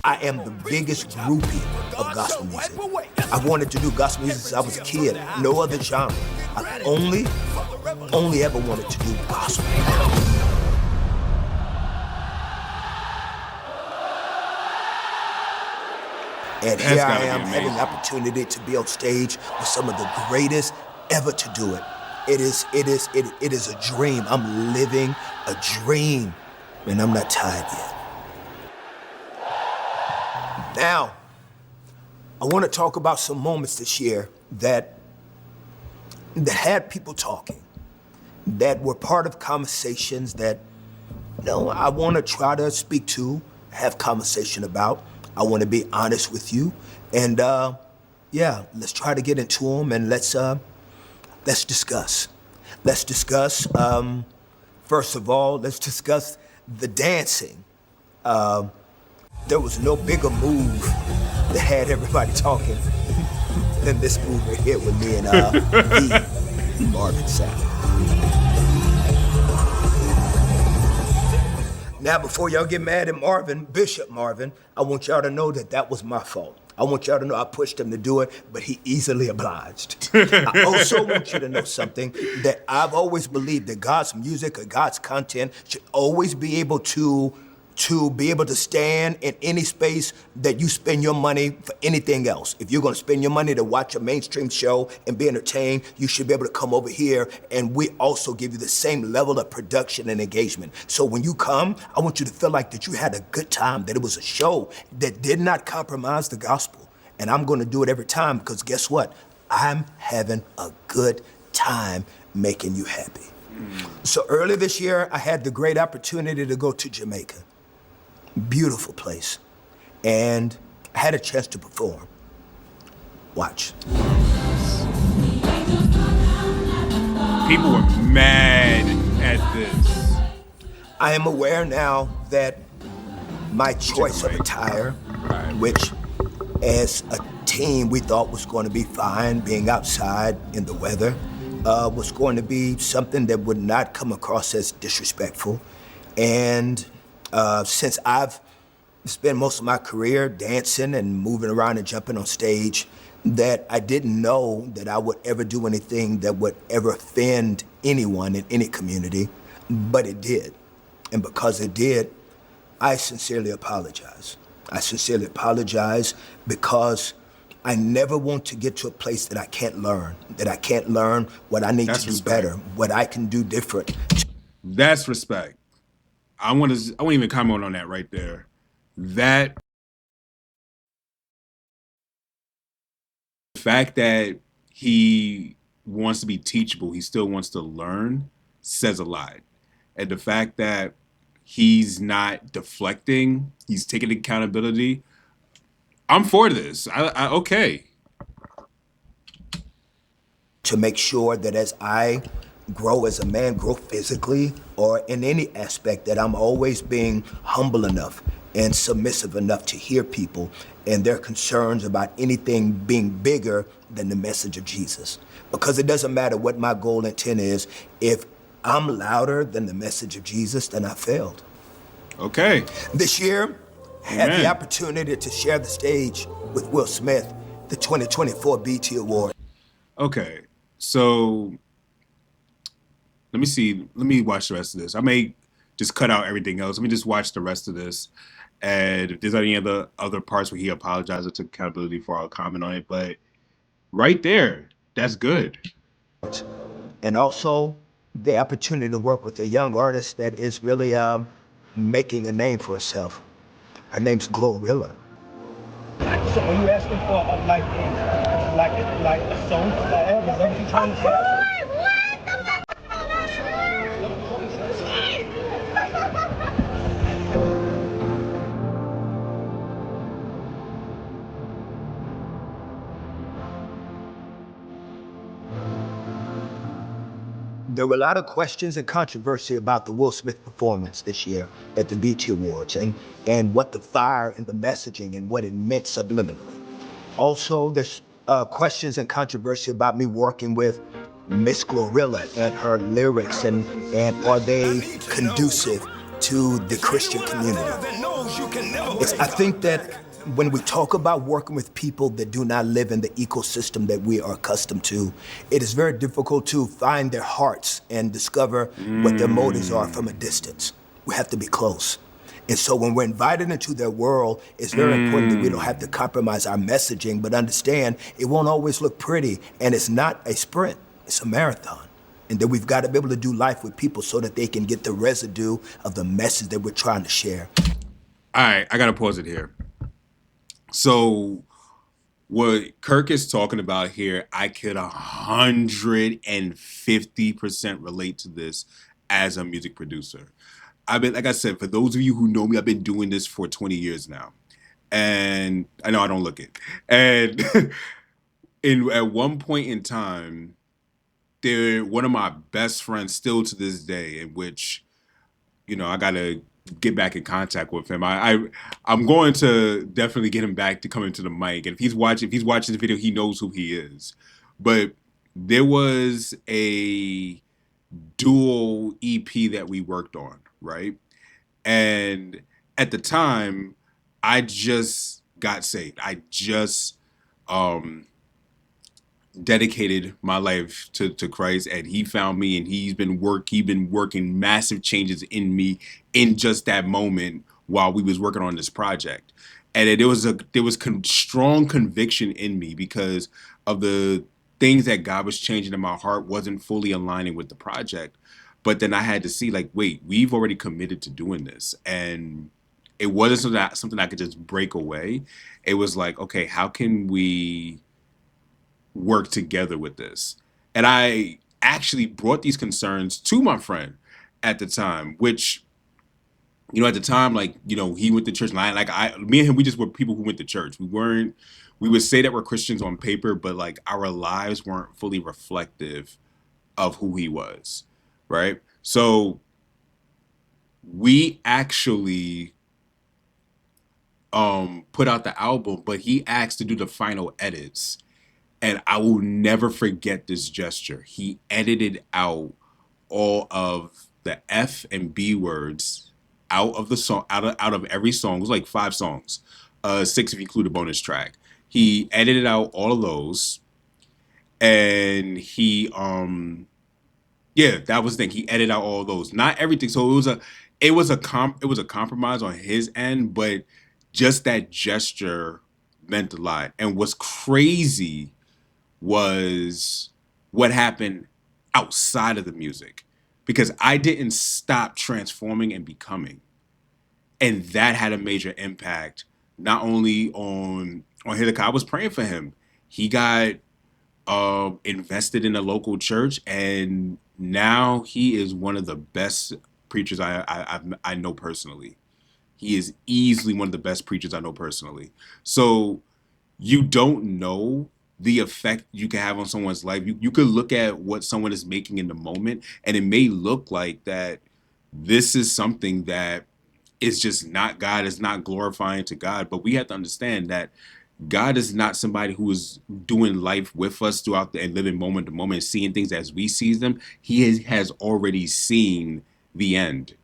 I am the biggest groupie of gospel music. I wanted to do gospel music since I was a kid, no other genre. I only ever wanted to do gospel. And here I am having the opportunity to be on stage with some of the greatest ever to do it. It is a dream. I'm living a dream, and I'm not tired yet. Now, I want to talk about some moments this year that had people talking, that were part of conversations that, I want to try to speak to, have conversation about. I want to be honest with you, and let's try to get into them, and let's discuss. Let's discuss. First of all, let's discuss the dancing. There was no bigger move that had everybody talking than this move right here with me and Marvin Sapp. Now, before y'all get mad at Marvin, Bishop Marvin, I want y'all to know that was my fault. I want y'all to know I pushed him to do it, but he easily obliged. I also want you to know something, that I've always believed that God's music or God's content should always be able to stand in any space that you spend your money for anything else. If you're gonna spend your money to watch a mainstream show and be entertained, you should be able to come over here, and we also give you the same level of production and engagement. So when you come, I want you to feel like that you had a good time, that it was a show that did not compromise the gospel. And I'm gonna do it every time, because guess what? I'm having a good time making you happy. So early this year, I had the great opportunity to go to Jamaica. Beautiful place. And I had a chance to perform. Watch. People were mad at this. I am aware now that my choice of attire, which as a team we thought was going to be fine, being outside in the weather, was going to be something that would not come across as disrespectful. And since I've spent most of my career dancing and moving around and jumping on stage, that I didn't know that I would ever do anything that would ever offend anyone in any community, but it did. And because it did, I sincerely apologize. I sincerely apologize because I never want to get to a place that I can't learn what I need to do better, what I can do different. That's respect. I won't even comment on that right there. That the fact that he wants to be teachable, he still wants to learn, says a lot. And the fact that he's not deflecting, he's taking accountability. I'm for this. Okay. To make sure that as I grow as a man, grow physically, or in any aspect, that I'm always being humble enough and submissive enough to hear people and their concerns about anything being bigger than the message of Jesus. Because it doesn't matter what my goal and intent is, if I'm louder than the message of Jesus, then I failed. Okay. This year, I had the opportunity to share the stage with Will Smith, the 2024 BET Award. Okay, so let me see. Let me watch the rest of this. I may just cut out everything else. Let me just watch the rest of this. And if there's any other parts where he apologized or took accountability for, I'll comment on it. But right there, that's good. And also the opportunity to work with a young artist that is really making a name for herself. Her name's Glorilla. So are you asking for like a song? Is that what you're trying to say? There were a lot of questions and controversy about the Will Smith performance this year at the BET Awards and what the fire and the messaging and what it meant subliminally. Also, there's questions and controversy about me working with Miss Glorilla and her lyrics and are they conducive to the Christian community. I think that when we talk about working with people that do not live in the ecosystem that we are accustomed to, it is very difficult to find their hearts and discover what their motives are from a distance. We have to be close. And so when we're invited into their world, it's very important that we don't have to compromise our messaging, but understand it won't always look pretty, and it's not a sprint, it's a marathon. And that we've got to be able to do life with people so that they can get the residue of the message that we're trying to share. All right, I got to pause it here. So what Kirk is talking about here, I could 150% relate to this as a music producer. Like I said, for those of you who know me, I've been doing this for 20 years now. And I know I don't look it. And at one point in time, they're one of my best friends still to this day, in which, I got to get back in contact with him. I'm going to definitely get him back to come into the mic. And if he's watching the video, he knows who he is. But there was a dual EP that we worked on, right? And at the time, I just got saved. I just dedicated my life to Christ, and he found me, and he's been working massive changes in me in just that moment while we was working on this project. And there was strong conviction in me because of the things that God was changing in my heart wasn't fully aligning with the project. But then I had to see, like, wait, we've already committed to doing this. And it wasn't something I could just break away. It was like, okay, how can we work together with this? And I actually brought these concerns to my friend at the time, which, at the time, like, he went to church, and me and him, we just were people who went to church. We would say that we're Christians on paper, but like our lives weren't fully reflective of who he was, right? So we actually put out the album, but he asked to do the final edits. And I will never forget this gesture. He edited out all of the F and B words out of the song, out of every song. It was like 5 songs, 6 if you include a bonus track. He edited out all of those, and he that was the thing. He edited out all of those, not everything. So it was a compromise on his end, but just that gesture meant a lot. And what's crazy was what happened outside of the music, because I didn't stop transforming and becoming. And that had a major impact, not only on Hezekiah. I was praying for him. He got invested in a local church, and now he is one of the best preachers I know personally. He is easily one of the best preachers I know personally. So you don't know the effect you can have on someone's life. You could look at what someone is making in the moment, and it may look like that this is something that is just not God, is not glorifying to God. But we have to understand that God is not somebody who is doing life with us throughout and living moment to moment, seeing things as we see them. He has already seen the end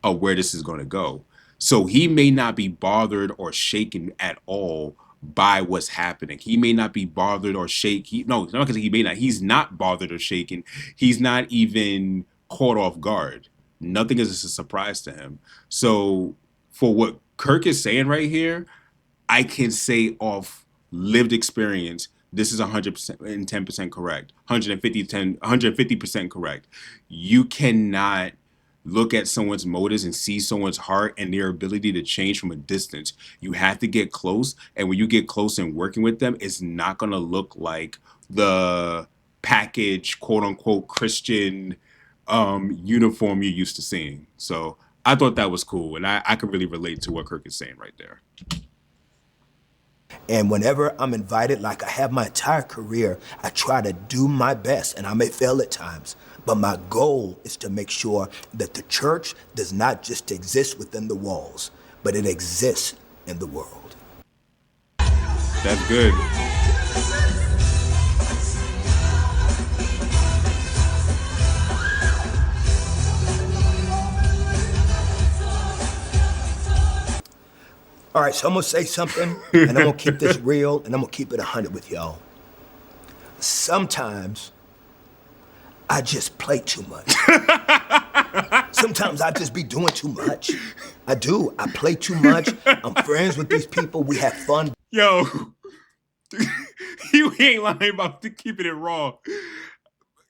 of where this is going to go. So he may not be bothered or shaken at all by what's happening. He may not be bothered or shaken. No, it's not because he may not. He's not bothered or shaken. He's not even caught off guard. Nothing is a surprise to him. So for what Kirk is saying right here, I can say off lived experience, this is 110% correct. 150% correct. You cannot look at someone's motives and see someone's heart and their ability to change from a distance. You have to get close, and when you get close and working with them, it's not going to look like the package, quote unquote, Christian uniform you're used to seeing. So I thought that was cool, and I could really relate to what Kirk is saying right there. And whenever I'm invited, like I have my entire career, I try to do my best, and I may fail at times. But my goal is to make sure that the church does not just exist within the walls, but it exists in the world. That's good. All right, so I'm gonna say something, and I'm gonna keep this real, and I'm gonna keep it 100 with y'all. Sometimes I just play too much. Sometimes I just be doing too much. I do. I play too much. I'm friends with these people. We have fun. Yo, you ain't lying about keeping it raw.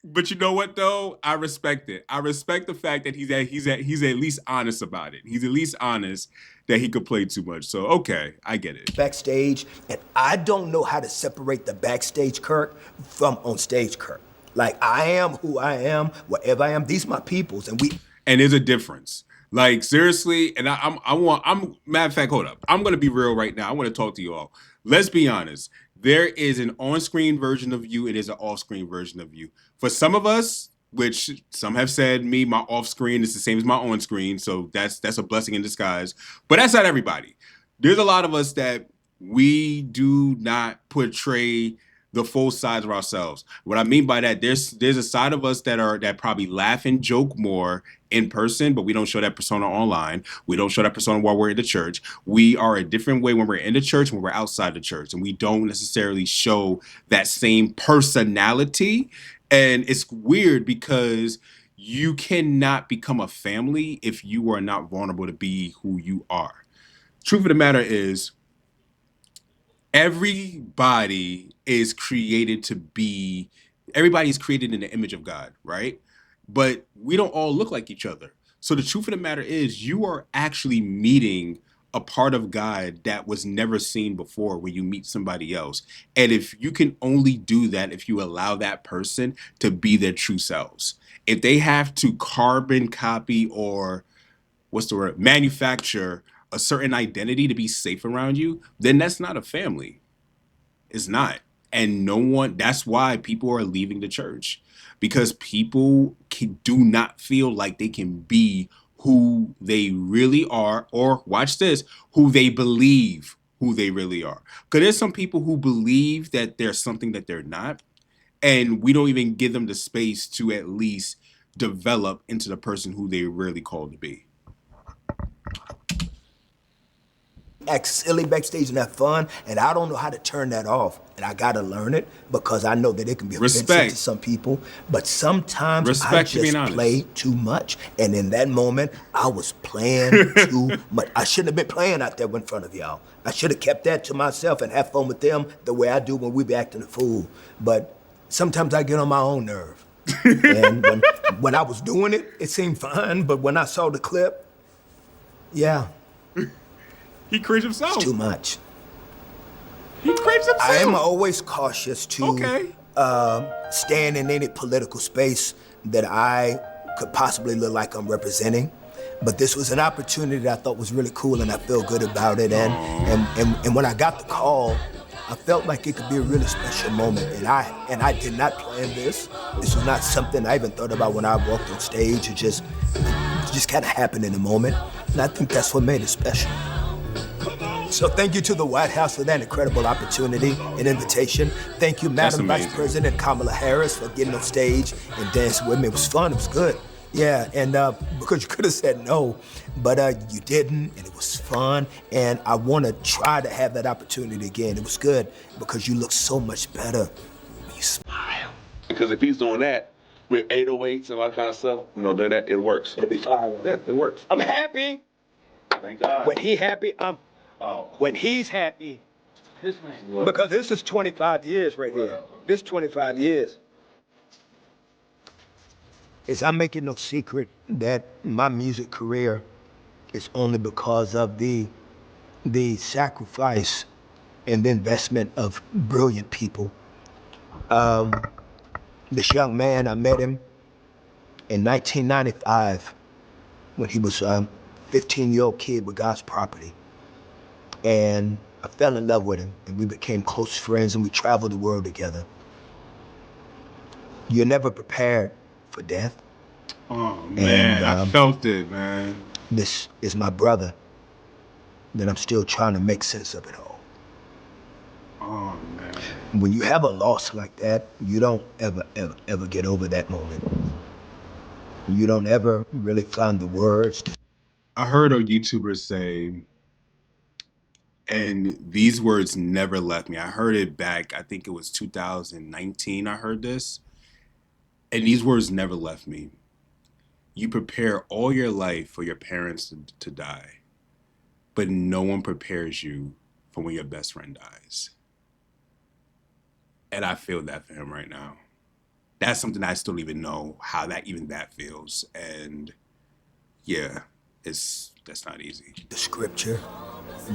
But you know what though? I respect it. I respect the fact that he's at least honest about it. He's at least honest that he could play too much. So okay, I get it. Backstage, and I don't know how to separate the backstage Kirk from on stage Kirk. Like I am who I am, wherever I am. These my peoples, and we. And there's a difference. Like seriously, and I'm matter of fact, hold up. I'm gonna be real right now. I want to talk to you all. Let's be honest. There is an on-screen version of you, and there's an off-screen version of you. For some of us, which some have said my off-screen is the same as my on-screen, so that's a blessing in disguise. But that's not everybody. There's a lot of us that we do not portray the full sides of ourselves. What I mean by that, there's a side of us that probably laugh and joke more in person, but we don't show that persona online. We don't show that persona while we're in the church. We are a different way when we're in the church, when we're outside the church, and we don't necessarily show that same personality. And it's weird because you cannot become a family if you are not vulnerable to be who you are. Truth of the matter is, everybody is created in the image of God, right? But we don't all look like each other. So the truth of the matter is you are actually meeting a part of God that was never seen before when you meet somebody else. And if you can only do that if you allow that person to be their true selves. If they have to carbon copy or manufacture a certain identity to be safe around you, then that's not a family. It's not. And that's why people are leaving the church, because people do not feel like they can be who they really are, or watch this, who they believe who they really are. Because there's some people who believe that there's something that they're not, and we don't even give them the space to at least develop into the person who they're really called to be. Act silly backstage and have fun, and I don't know how to turn that off, and I gotta learn it because I know that it can be offensive to some people. But sometimes I just play too much, and in that moment, I was playing too much. I shouldn't have been playing out there in front of y'all. I should have kept that to myself and have fun with them the way I do when we be acting a fool. But sometimes I get on my own nerve, and when I was doing it, it seemed fine. But when I saw the clip, yeah. He creates himself. It's too much. He creates himself. I am always cautious to stand in any political space that I could possibly look like I'm representing. But this was an opportunity that I thought was really cool, and I feel good about it. And when I got the call, I felt like it could be a really special moment. And I did not plan this. This was not something I even thought about when I walked on stage. It just kind of happened in the moment. And I think that's what made it special. So thank you to the White House for that incredible opportunity and invitation. Thank you, Madam Vice President Kamala Harris, for getting on stage and dancing with me. It was fun, it was good. Yeah, and because you could have said no, but you didn't, and it was fun. And I want to try to have that opportunity again. It was good because you look so much better when you smile. Because if he's doing that with 808s and all that kind of stuff, that it works. It'll be fine. Yeah, it works. I'm happy. Thank God. When he happy, when he's happy, because this is 25 years right here. This 25 years. I'm making no secret that my music career is only because of the sacrifice and the investment of brilliant people. This young man, I met him in 1995 when he was a 15-year-old kid with God's property. And I fell in love with him, and we became close friends, and we traveled the world together. You're never prepared for death. Oh, man, I felt it, man. This is my brother, that I'm still trying to make sense of it all. Oh, man. When you have a loss like that, you don't ever get over that moment. You don't ever really find the words. I heard a YouTuber say, And these words never left me. I heard it back, I think it was 2019 I heard this. And these words never left me. You prepare all your life for your parents to die, but no one prepares you for when your best friend dies. And I feel that for him right now. That's something I still don't even know how that feels. And yeah, that's not easy. The scripture,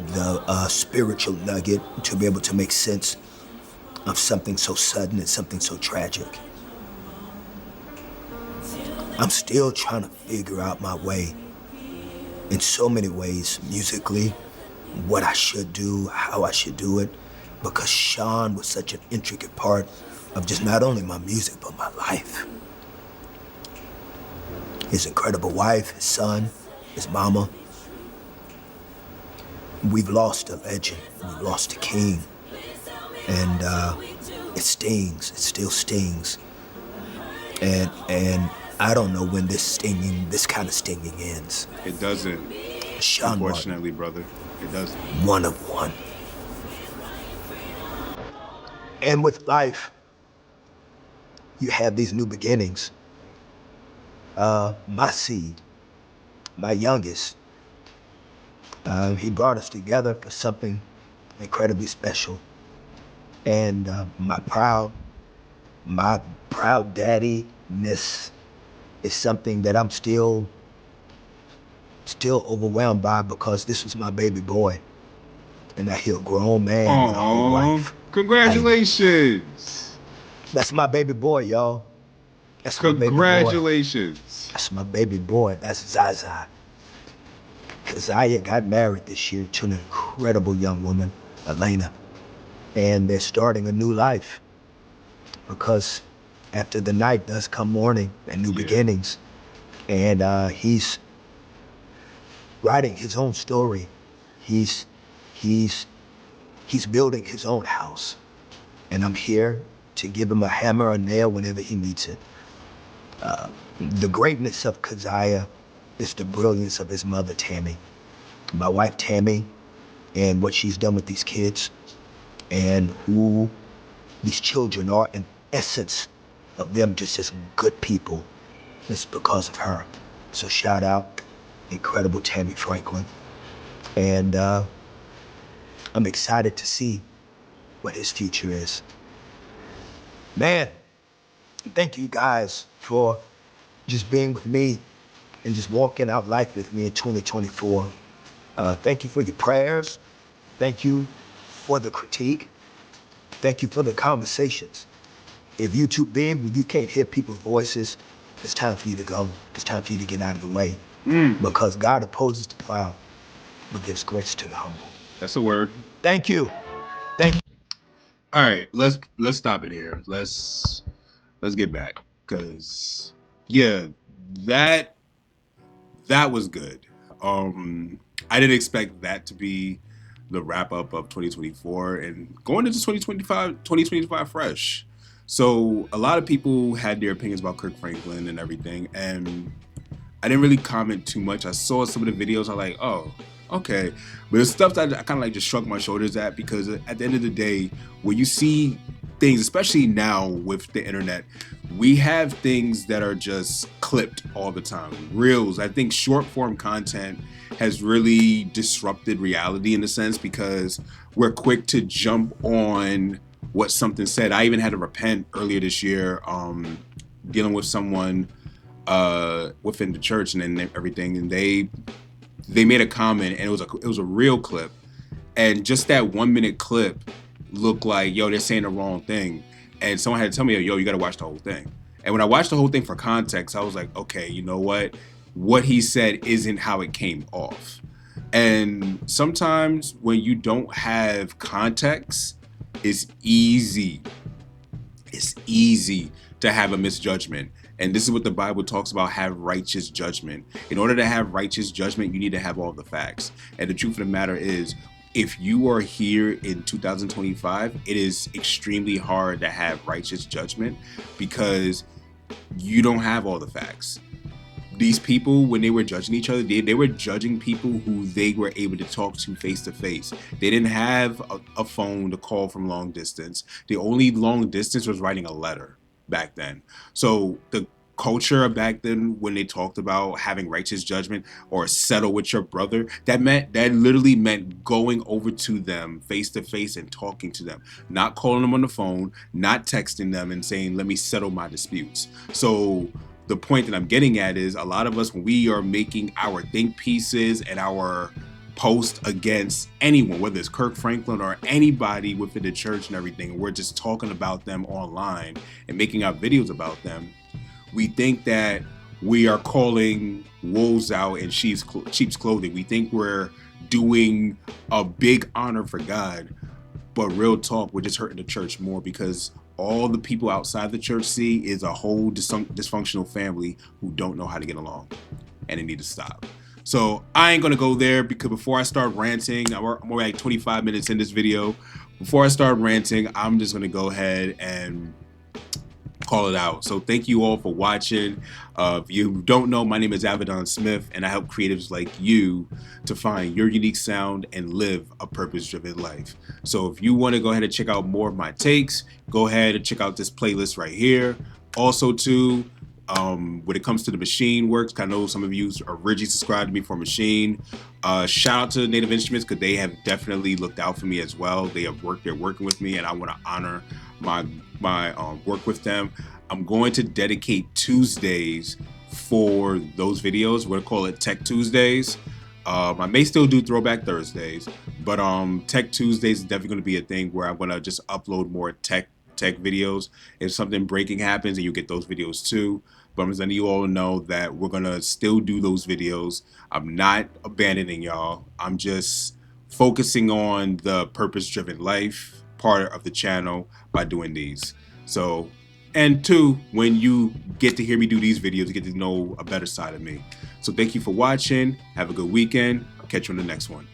the spiritual nugget to be able to make sense of something so sudden and something so tragic. I'm still trying to figure out my way in so many ways, musically, what I should do, how I should do it, because Sean was such an intricate part of just not only my music, but my life. His incredible wife, his son, his mama. We've lost a legend, we've lost a king. And it stings, it still stings. And I don't know when this kind of stinging ends. It doesn't, Sean unfortunately, brother. It doesn't. One of one. And with life, you have these new beginnings. My seed, my youngest, he brought us together for something incredibly special. And my proud daddiness is something that I'm still overwhelmed by, because this was my baby boy. And now he's a grown man with a whole wife. Congratulations. That's my baby boy, y'all. That's my baby boy. Congratulations. That's my baby boy. That's Zaza. Zaya got married this year to an incredible young woman, Elena. And they're starting a new life, because after the night does come morning and new beginnings. And he's writing his own story. He's building his own house. And I'm here to give him a hammer or a nail whenever he needs it. The greatness of Keziah is the brilliance of his mother, Tammy. My wife, Tammy, and what she's done with these kids, and who these children are, in essence of them just as good people. It's because of her. So shout out, incredible Tammy Franklin. And I'm excited to see what his future is. Man, thank you guys for just being with me and just walking out life with me in 2024. Thank you for your prayers. Thank you for the critique. Thank you for the conversations. If you're too big, if you can't hear people's voices, it's time for you to go. It's time for you to get out of the way. Because God opposes the proud, but gives grace to the humble. That's a word. Thank you. Thank you. All right, let's stop it here. Let's get back, because yeah, that was good. I didn't expect that to be the wrap up of 2024 and going into 2025 fresh. So a lot of people had their opinions about Kirk Franklin and everything, and I didn't really comment too much. I saw some of the videos. I'm like, oh, okay. But it's stuff that I kind of like just shrugged my shoulders at, because at the end of the day, when you see things, especially now with the internet, we have things that are just clipped all the time. Reels. I think short form content has really disrupted reality in a sense, because we're quick to jump on what something said. I even had to repent earlier this year, dealing with someone within the church and then everything, and they made a comment, and it was a real clip, and just that 1 minute clip looked like, yo, they're saying the wrong thing, and someone had to tell me, yo, you got to watch the whole thing. And when I watched the whole thing for context, I was like, okay, you know what he said isn't how it came off. And sometimes when you don't have context, it's easy to have a misjudgment. And this is what the Bible talks about: have righteous judgment. In order to have righteous judgment, you need to have all the facts. And the truth of the matter is, if you are here in 2025, it is extremely hard to have righteous judgment, because you don't have all the facts. these people, when they were judging each other, they were judging people who they were able to talk to face to face. They didn't have a phone to call from long distance. The only long distance was writing a letter back then. So the culture back then, when they talked about having righteous judgment or settle with your brother, that literally meant going over to them face to face and talking to them, not calling them on the phone, not texting them and saying, let me settle my disputes. So the point that I'm getting at is, a lot of us, when we are making our think pieces and our post against anyone, whether it's Kirk Franklin or anybody within the church and everything, and we're just talking about them online and making our videos about them, we think that we are calling wolves out in sheep's clothing. We think we're doing a big honor for God, but real talk, we're just hurting the church more, because all the people outside the church see is a whole dysfunctional family who don't know how to get along, and they need to stop. So I ain't gonna go there, because before I start ranting, I'm already like 25 minutes in this video. Before I start ranting, I'm just gonna go ahead and call it out. So thank you all for watching. If you don't know, my name is Avidan Smith, and I help creatives like you to find your unique sound and live a purpose-driven life. So if you want to go ahead and check out more of my takes, go ahead and check out this playlist right here. Also too, when it comes to the Maschine works, I know some of you are originally subscribed to me for Maschine. Shout out to Native Instruments, because they have definitely looked out for me as well. They're working with me, and I want to honor my work with them. I'm going to dedicate Tuesdays for those videos. We're gonna call it Tech Tuesdays. I may still do Throwback Thursdays, but Tech Tuesdays is definitely going to be a thing where I'm gonna just upload more tech videos. If something breaking happens, and you get those videos too. But I'm just letting you all know that we're gonna still do those videos. I'm not abandoning y'all. I'm just focusing on the purpose-driven life part of the channel by doing these. So, and two, when you get to hear me do these videos, you get to know a better side of me. So thank you for watching. Have a good weekend. I'll catch you on the next one.